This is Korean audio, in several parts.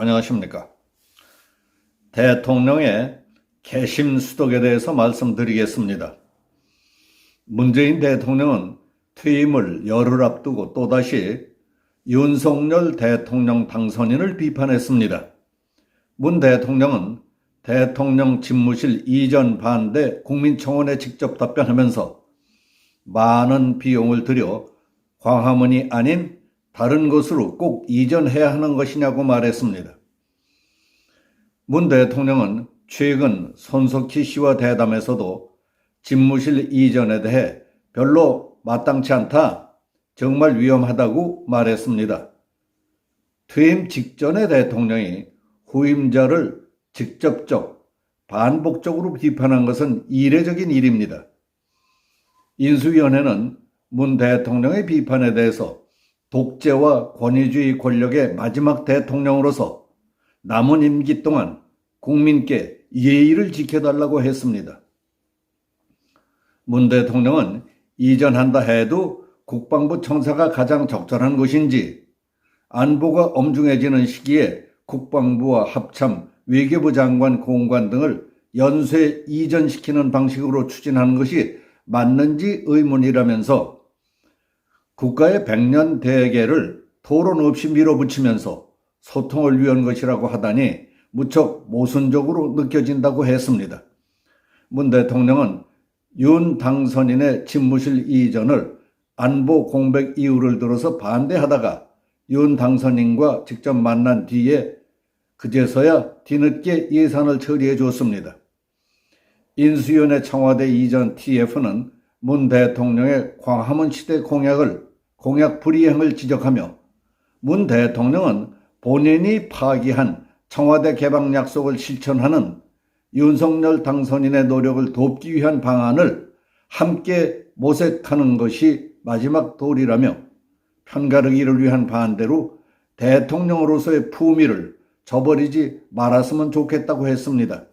안녕하십니까. 대통령의 개심수덕에 대해서 말씀드리겠습니다. 문재인 대통령은 퇴임을 열흘 앞두고 또다시 윤석열 대통령 당선인을 비판했습니다. 문 대통령은 대통령 집무실 이전 반대 국민청원에 직접 답변하면서 많은 비용을 들여 광화문이 아닌 다른 곳으로 꼭 이전해야 하는 것이냐고 말했습니다. 문 대통령은 최근 손석희 씨와 대담에서도 집무실 이전에 대해 별로 마땅치 않다, 정말 위험하다고 말했습니다. 퇴임 직전에 대통령이 후임자를 직접적, 반복적으로 비판한 것은 이례적인 일입니다. 인수위원회는 문 대통령의 비판에 대해서 독재와 권위주의 권력의 마지막 대통령으로서 남은 임기 동안 국민께 예의를 지켜달라고 했습니다. 문 대통령은 이전한다 해도 국방부 청사가 가장 적절한 것인지, 안보가 엄중해지는 시기에 국방부와 합참, 외교부 장관, 공관 등을 연쇄 이전시키는 방식으로 추진하는 것이 맞는지 의문이라면서 국가의 100년 대계를 토론 없이 밀어붙이면서 소통을 위한 것이라고 하다니 무척 모순적으로 느껴진다고 했습니다. 문 대통령은 윤 당선인의 집무실 이전을 안보 공백 이유를 들어서 반대하다가 윤 당선인과 직접 만난 뒤에 그제서야 뒤늦게 예산을 처리해 줬습니다. 인수위원회 청와대 이전 TF는 문 대통령의 광화문 시대 공약 불이행을 지적하며 문 대통령은 본인이 파기한 청와대 개방 약속을 실천하는 윤석열 당선인의 노력을 돕기 위한 방안을 함께 모색하는 것이 마지막 도리라며 편가르기를 위한 반대로 대통령으로서의 품위를 저버리지 말았으면 좋겠다고 했습니다.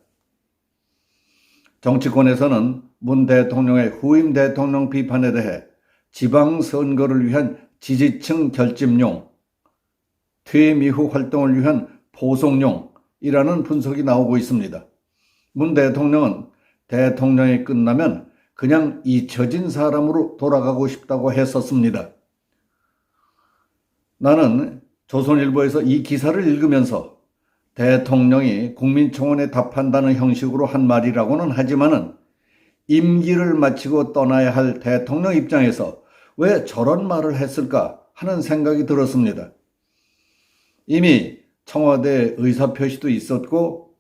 정치권에서는 문 대통령의 후임 대통령 비판에 대해 지방선거를 위한 지지층 결집용, 퇴임 이후 활동을 위한 포송용이라는 분석이 나오고 있습니다. 문 대통령은 대통령이 끝나면 그냥 잊혀진 사람으로 돌아가고 싶다고 했었습니다. 나는 조선일보에서 이 기사를 읽으면서 대통령이 국민청원에 답한다는 형식으로 한 말이라고는 하지만은 임기를 마치고 떠나야 할 대통령 입장에서 왜 저런 말을 했을까 하는 생각이 들었습니다. 이미 청와대 의사표시도 있었고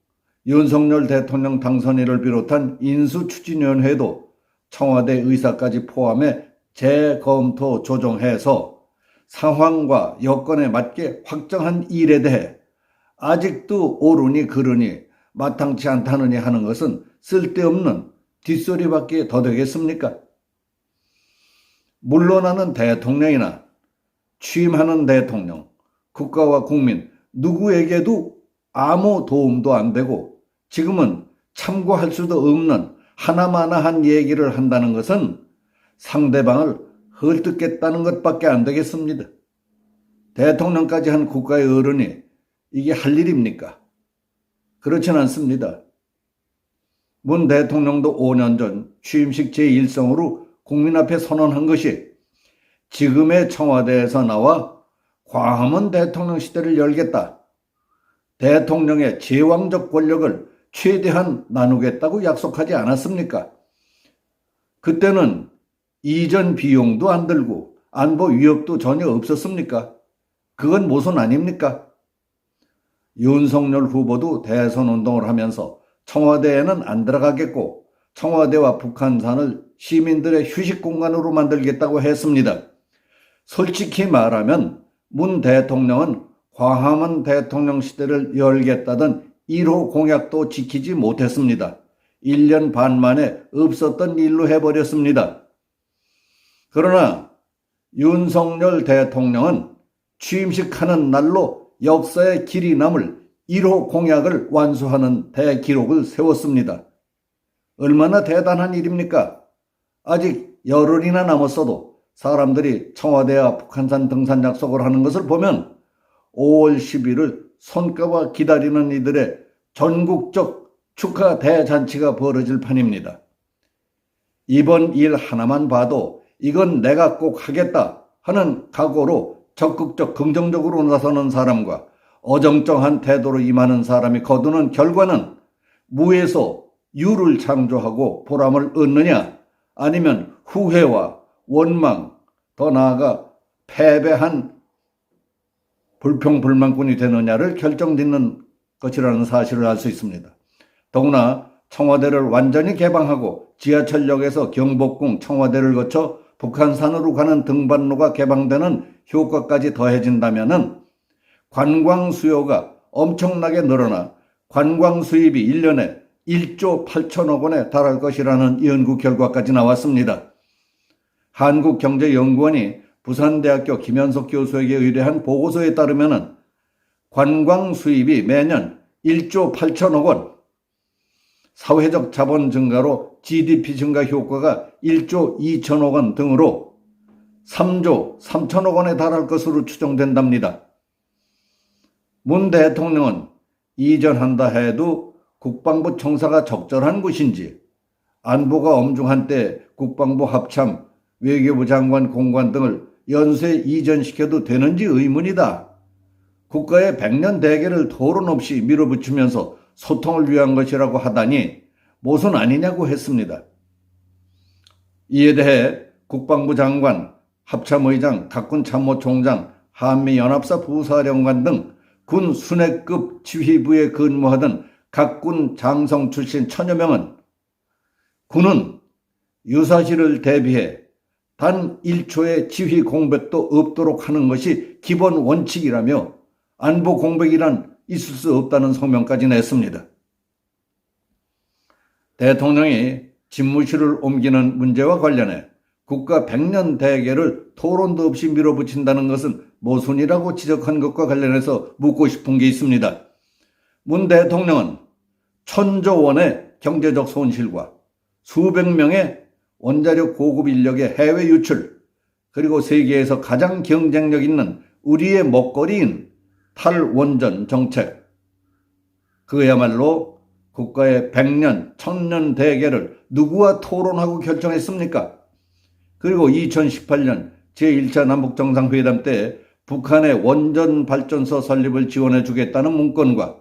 윤석열 대통령 당선인을 비롯한 인수추진위원회도 청와대 의사까지 포함해 재검토 조정해서 상황과 여건에 맞게 확정한 일에 대해 아직도 옳으니 그르니 마땅치 않다느니 하는 것은 쓸데없는 뒷소리밖에 더 되겠습니까? 물러나는 대통령이나 취임하는 대통령, 국가와 국민 누구에게도 아무 도움도 안 되고 지금은 참고할 수도 없는 하나마나한 얘기를 한다는 것은 상대방을 헐뜯겠다는 것밖에 안 되겠습니다. 대통령까지 한 국가의 어른이 이게 할 일입니까? 그렇진 않습니다. 문 대통령도 5년 전 취임식 제1성으로 국민 앞에 선언한 것이 지금의 청와대에서 나와 광화문 대통령 시대를 열겠다. 대통령의 제왕적 권력을 최대한 나누겠다고 약속하지 않았습니까? 그때는 이전 비용도 안 들고 안보 위협도 전혀 없었습니까? 그건 모순 아닙니까? 윤석열 후보도 대선 운동을 하면서 청와대에는 안 들어가겠고 청와대와 북한산을 시민들의 휴식 공간으로 만들겠다고 했습니다. 솔직히 말하면 문 대통령은 광화문 대통령 시대를 열겠다던 1호 공약도 지키지 못했습니다. 1년 반 만에 없었던 일로 해버렸습니다. 그러나 윤석열 대통령은 취임식하는 날로 역사의 길이 남을 1호 공약을 완수하는 대기록을 세웠습니다. 얼마나 대단한 일입니까? 아직 열흘이나 남았어도 사람들이 청와대와 북한산 등산 약속을 하는 것을 보면 5월 10일을 손꼽아 기다리는 이들의 전국적 축하 대잔치가 벌어질 판입니다. 이번 일 하나만 봐도 이건 내가 꼭 하겠다 하는 각오로 적극적 긍정적으로 나서는 사람과 어정쩡한 태도로 임하는 사람이 거두는 결과는 무에서 유를 창조하고 보람을 얻느냐, 아니면 후회와 원망, 더 나아가 패배한 불평불만꾼이 되느냐를 결정짓는 것이라는 사실을 알 수 있습니다. 더구나 청와대를 완전히 개방하고 지하철역에서 경복궁 청와대를 거쳐 북한산으로 가는 등반로가 개방되는 효과까지 더해진다면 관광 수요가 엄청나게 늘어나 관광 수입이 1년에 1조 8천억 원에 달할 것이라는 연구 결과까지 나왔습니다. 한국경제연구원이 부산대학교 김현석 교수에게 의뢰한 보고서에 따르면 관광 수입이 매년 1조 8천억 원, 사회적 자본 증가로 GDP 증가 효과가 1조 2천억 원 등으로 3조 3천억 원에 달할 것으로 추정된답니다. 문 대통령은 이전한다 해도 국방부 청사가 적절한 곳인지, 안보가 엄중한 때 국방부 합참, 외교부 장관 공관 등을 연쇄 이전시켜도 되는지 의문이다. 국가의 100년 대계를 토론 없이 밀어붙이면서 소통을 위한 것이라고 하다니 모순 아니냐고 했습니다. 이에 대해 국방부 장관, 합참의장, 각군 참모총장, 한미연합사 부사령관 등 군 순회급 지휘부에 근무하던 각군 장성 출신 천여 명은 군은 유사시를 대비해 단 1초의 지휘 공백도 없도록 하는 것이 기본 원칙이라며 안보 공백이란 있을 수 없다는 성명까지 냈습니다. 대통령이 집무실을 옮기는 문제와 관련해 국가 100년 대계를 토론도 없이 밀어붙인다는 것은 모순이라고 지적한 것과 관련해서 묻고 싶은 게 있습니다. 문 대통령은 1,000조 원의 경제적 손실과 수백 명의 원자력 고급 인력의 해외 유출, 그리고 세계에서 가장 경쟁력 있는 우리의 먹거리인 탈원전 정책, 그야말로 국가의 100년, 1000년 대계를 누구와 토론하고 결정했습니까? 그리고 2018년 제1차 남북정상회담 때 북한의 원전 발전소 설립을 지원해 주겠다는 문건과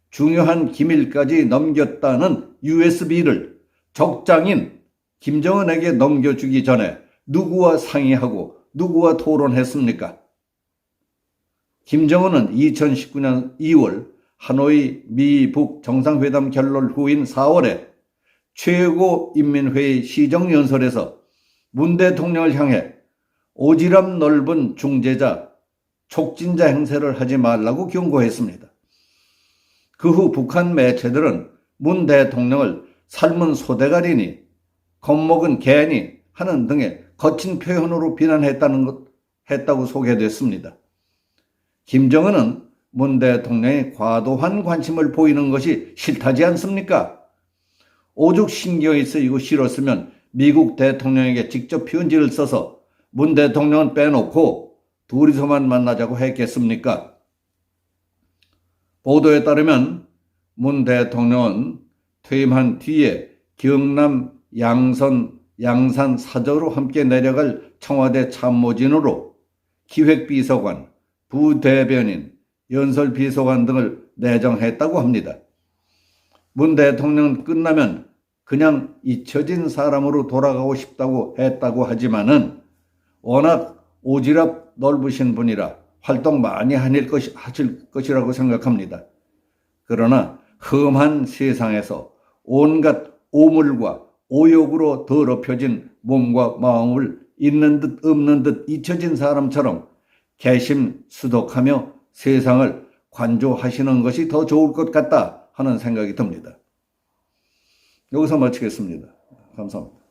중요한 기밀까지 넘겼다는 USB를 적장인 김정은에게 넘겨주기 전에 누구와 상의하고 누구와 토론했습니까? 김정은은 2019년 2월 하노이 미북 정상회담 결론 후인 4월에 최고인민회의 시정연설에서 문 대통령을 향해 오지랖 넓은 중재자, 촉진자 행세를 하지 말라고 경고했습니다. 그 후 북한 매체들은 문 대통령을 삶은 소대가리니, 겁먹은 개니 하는 등의 거친 표현으로 비난했다고 소개됐습니다. 김정은은 문 대통령의 과도한 관심을 보이는 것이 싫다지 않습니까? 오죽 신경이 쓰이고 싫었으면 미국 대통령에게 직접 편지를 써서 문 대통령은 빼놓고 둘이서만 만나자고 했겠습니까? 보도에 따르면 문 대통령은 퇴임한 뒤에 경남 양산 사저로 함께 내려갈 청와대 참모진으로 기획비서관, 부대변인, 연설비서관 등을 내정했다고 합니다. 문 대통령은 끝나면 그냥 잊혀진 사람으로 돌아가고 싶다고 했다고 하지만은 워낙 오지랖 넓으신 분이라 활동 많이 하실 것이라고 생각합니다. 그러나 험한 세상에서 온갖 오물과 오욕으로 더럽혀진 몸과 마음을 있는 듯 없는 듯 잊혀진 사람처럼 개심수독하며 세상을 관조하시는 것이 더 좋을 것 같다 하는 생각이 듭니다. 여기서 마치겠습니다. 감사합니다.